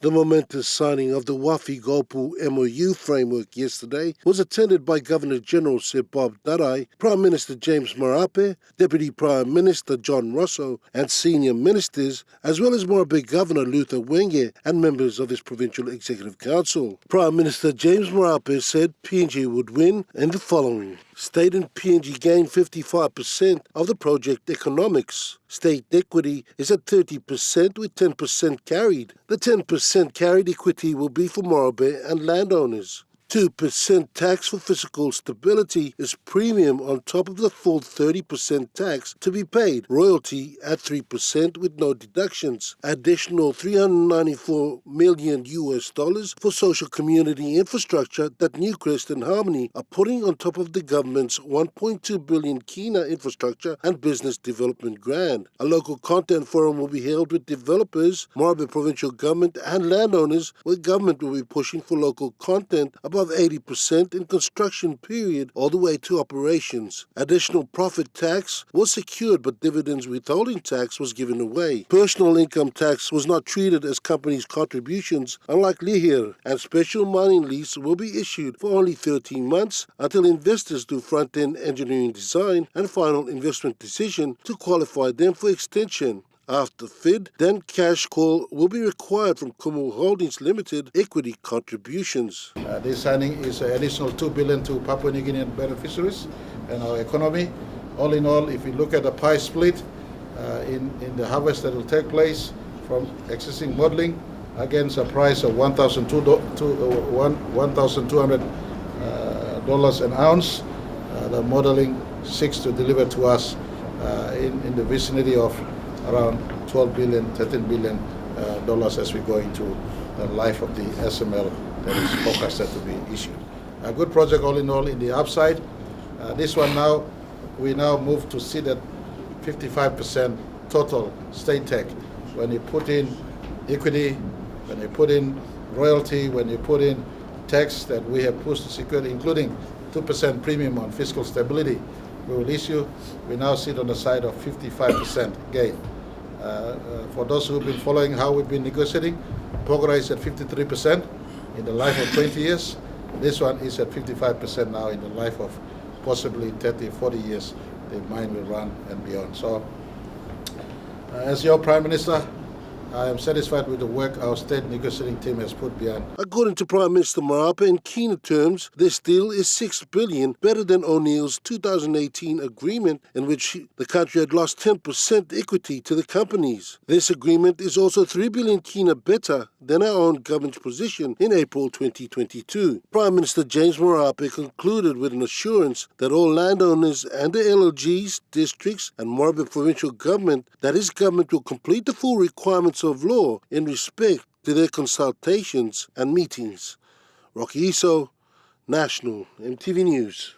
The momentous signing of the Wafi-Golpu MOU framework yesterday was attended by Governor-General Sir Bob Darai, Prime Minister James Marape, Deputy Prime Minister John Rosso and senior ministers, as well as Morobe Governor Luther Wenge and members of his Provincial Executive Council. Prime Minister James Marape said PNG would win in the following. State and PNG gained 55% of the project economics. State equity is at 30% with 10% carried. The 10% carried equity will be for Morobe and landowners. 2% tax for fiscal stability is premium on top of the full 30% tax to be paid. Royalty at 3% with no deductions. Additional $394 million for social community infrastructure that Newcrest and Harmony are putting on top of the government's $1.2 billion Kina infrastructure and business development grant. A local content forum will be held with developers, Morobe provincial government and landowners, where government will be pushing for local content above 80% in construction period all the way to operations. Additional profit tax was secured, but dividends withholding tax was given away. Personal income tax was not treated as companies' contributions, unlike Lihir, and special mining lease will be issued for only 13 months until investors do front-end engineering design and final investment decision to qualify them for extension. After FID, then cash call will be required from Kumu Holdings Limited equity contributions. This signing is an additional $2 billion to Papua New Guinean beneficiaries and our economy. All in all, if you look at the pie split in the harvest that will take place from existing modeling against a price of $1,200 an ounce, the modeling seeks to deliver to us in the vicinity of around $12 billion, $13 billion as we go into the life of the SML that is forecasted to be issued. A good project all in all in the upside. This one now, we now move to sit at 55% total state tech. When you put in equity, when you put in royalty, when you put in tax that we have pushed to secure, including 2% premium on fiscal stability, we will issue. We now sit on the side of 55% gain. For those who have been following how we've been negotiating, Pogra is at 53% in the life of 20 years. This one is at 55% now in the life of possibly 30, 40 years. The mine will run and beyond. So, as your Prime Minister, I am satisfied with the work our state negotiating team has put behind. According to Prime Minister Marape, in Kina terms, this deal is $6 billion better than O'Neill's 2018 agreement, in which the country had lost 10% equity to the companies. This agreement is also $3 billion Kina better than our own government's position in April 2022. Prime Minister James Marape concluded with an assurance that all landowners and the LLGs, districts and Morobe provincial government, that his government will complete the full requirements of law in respect to their consultations and meetings. Rocky Iso, National EMTV News.